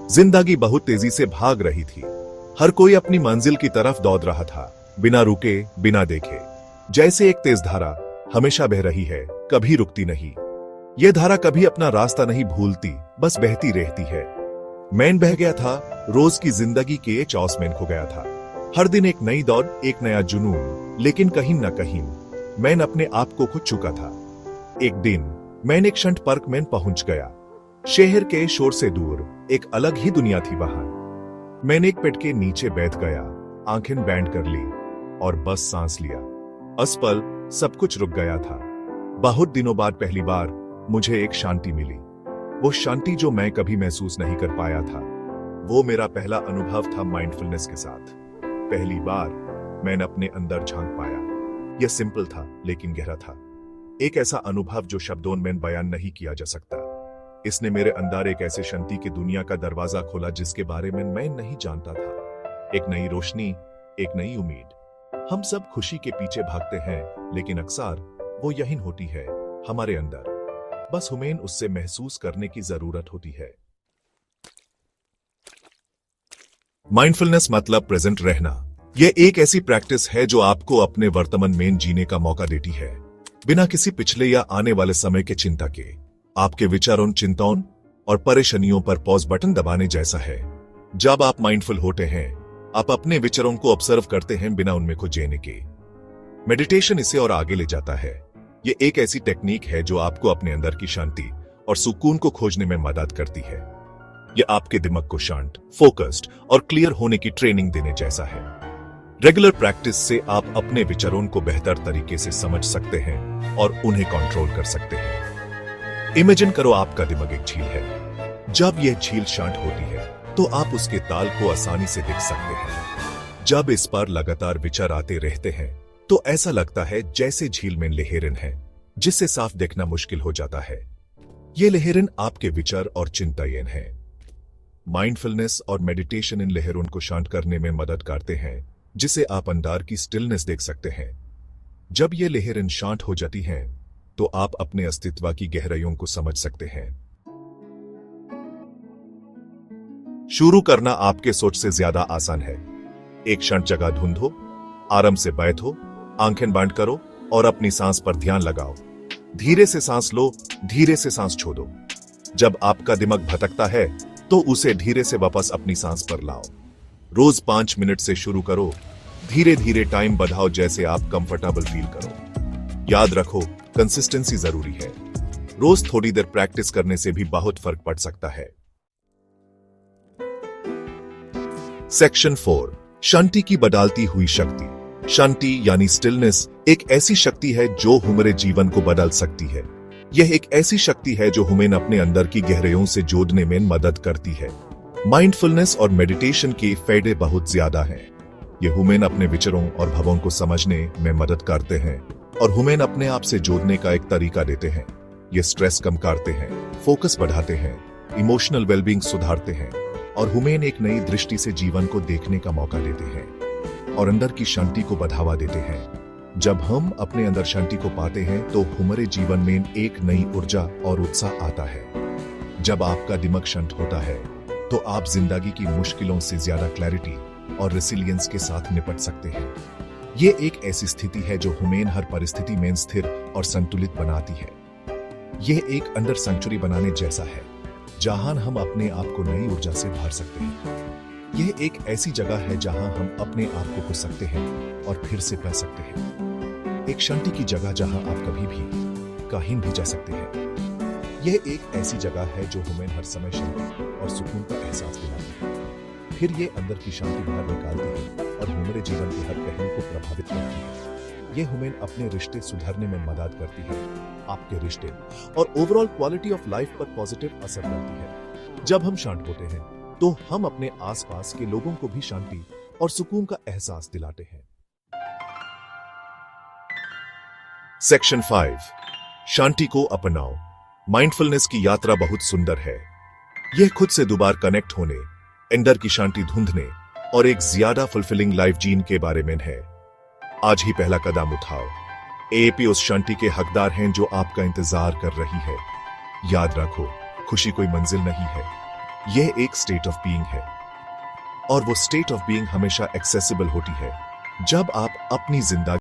जिंदगी बहुत तेजी से भाग रही थी। हर कोई अपनी मंजिल की तरफ दौड़ रहा था, बिना रुके, बिना देखे। जैसे एक तेज धारा हमेशा बह रही है, कभी रुकती नहीं। यह धारा कभी अपना रास्ता नहीं भूलती, बस बहती रहती है। मैं बह गया था, रोज की जिंदगी के चौस में खो गया था। हर दिन एक नई दौड़, एक नया जुनून, लेकिन कहीं न कहीं मैं अपने आप को खो चुका था। एक दिन मैंने एक शंट पार्क में पहुंच गया। शहर के शोर से दूर एक अलग ही दुनिया थी वहां। मैंने एक पेड़ के नीचे बैठ गया, आंखें बैंड कर ली और बस सांस लिया। उस पल सब कुछ रुक गया था। बहुत दिनों बाद पहली बार मुझे एक शांति मिली। वो शांति जो मैं कभी महसूस नहीं कर पाया था। वो मेरा पहला अनुभव था माइंडफुलनेस के साथ। पहली बार मैंने अपने अंदर झांक पाया। यह सिंपल था लेकिन गहरा था। एक ऐसा अनुभव जो शब्दों में बयान नहीं किया जा सकता। इसने मेरे अंदर एक ऐसे शांति की दुनिया का दरवाजा खोला जिसके बारे में मैं नहीं जानता था। एक नई रोशनी, एक नई उम्मीद। हम सब खुशी के पीछे भागते हैं, लेकिन अक्सर वो यही होती है हमारे अंदर। बस हमें उससे महसूस करने की जरूरत होती है। माइंडफुलनेस मतलब प्रेजेंट रहना। यह एक ऐसी प्रैक्टिस है जो आपको अपने वर्तमान में जीने का मौका देती है, बिना किसी पिछले या आने वाले समय के चिंता के। आपके विचारों, चिंताओं और परेशानियों पर पॉज बटन दबाने जैसा है। जब आप माइंडफुल होते हैं, आप अपने विचारों को ऑब्जर्व करते हैं बिना उनमें खो जाने के। मेडिटेशन इसे और आगे ले जाता है। यह एक ऐसी टेक्निक है जो आपको अपने अंदर की शांति और सुकून को खोजने में मदद करती है। यह आपके दिमाग को शांत, फोकस्ड और क्लियर होने की ट्रेनिंग देने जैसा है। रेगुलर प्रैक्टिस से आप अपने विचारों को बेहतर तरीके से समझ सकते हैं और उन्हें कंट्रोल कर सकते हैं। इमेजिन करो आपका दिमाग एक झील है। जब यह झील शांत होती है तो आप उसके ताल को आसानी से देख सकते हैं। जब इस पर लगातार विचार आते रहते हैं तो ऐसा लगता है जैसे झील में लहरें हैं, जिससे साफ देखना मुश्किल हो जाता है। ये लहरें आपके विचार और चिंताएं हैं। माइंडफुलनेस और मेडिटेशन इन लहरों को शांत करने में मदद करते हैं, जिसे आप अंदर की स्टिलनेस देख सकते हैं। जब ये लहरें शांत हो जाती हैं तो आप अपने अस्तित्व की गहराइयों को समझ सकते हैं। शुरू करना आपके सोच से ज्यादा आसान है। एक क्षण जगह ढूंढो, आराम से बैठो, आंखें बंद करो और अपनी सांस पर ध्यान लगाओ। धीरे से सांस लो, धीरे से सांस छोड़ो। जब आपका दिमाग भटकता है तो उसे धीरे से वापस अपनी सांस पर लाओ। रोज 5 मिनट से शुरू करो। धीरे धीरे टाइम बढ़ाओ जैसे आप कंफर्टेबल फील करो। याद रखो, कंसिस्टेंसी जरूरी है। रोज थोड़ी देर प्रैक्टिस करने से भी बहुत फर्क पड़ सकता है। सेक्शन 4, शांति की बदलती हुई शक्ति। शांति यानी स्टिलनेस एक ऐसी शक्ति है जो हमारे जीवन को बदल सकती है। यह एक ऐसी शक्ति है जो हमें अपने अंदर की गहराइयों से जोड़ने में मदद करती है। माइंडफुलनेस और मेडिटेशन के फायदे बहुत ज्यादा हैं। ये हमें अपने विचारों और भावों को समझने में मदद करते हैं और हमें अपने आप से जोड़ने का एक तरीका देते हैं। ये स्ट्रेस कम करते हैं, फोकस बढ़ाते हैं, इमोशनल वेलबींग सुधारते हैं और हमें एक नई दृष्टि से जीवन को देखने का मौका देते हैं और अंदर की शांति को बढ़ावा देते हैं। जब हम अपने अंदर शांति को पाते हैं तो हमारे जीवन में एक नई ऊर्जा और उत्साह आता है। जब आपका दिमाग शांत होता है तो आप जिंदगी की मुश्किलों से ज्यादा क्लैरिटी और रेसिलियंस के साथ निपट सकते हैं। ये एक ऐसी स्थिति है जो हमें हर परिस्थिति में स्थिर और संतुलित बनाती है। यह एक अंदर सेंचुरी बनाने जैसा है जहां हम अपने आप को नई ऊर्जा से भर सकते हैं। यह एक ऐसी जगह है जहां हम अपने आप को खो सकते हैं और फिर से पा सकते हैं। एक शांति की जगह जहां आप कभी भी कहीं भी जा सकते हैं। यह एक ऐसी जगह है जो हमें हर समय शांति और सुकून का एहसास दिलाती है। फिर ये अंदर की शांति बाहर निकालती है और हमारे जीवन के हर पहलू को प्रभावित करती है। ये हमें अपने रिश्ते सुधारने में मदद करती है, आपके रिश्ते और ओवरऑल क्वालिटी ऑफ लाइफ पर पॉजिटिव असर करती है। जब हम शांत होते हैं तो हम अपने आसपास के लोगों को भी शांति और सुकून का एहसास दिलाते हैं। सेक्शन 5, शांति को अपनाओ। माइंडफुलनेस की यात्रा बहुत सुंदर है। यह खुद से दोबारा कनेक्ट होने, अंदर की शांति ढूंढने और एक ज्यादा फुलफिलिंग लाइफ जीने के बारे में है। आज ही पहला कदम उठाओ। आप उस शांति के हकदार हैं जो आपका इंतजार कर रही है। याद रखो, खुशी कोई मंजिल नहीं है, यह एक स्टेट ऑफ बीइंग है और वो स्टेट ऑफ बीइंग हमेशा एक्सेसिबल होती है जब आप अपनी जिंदगी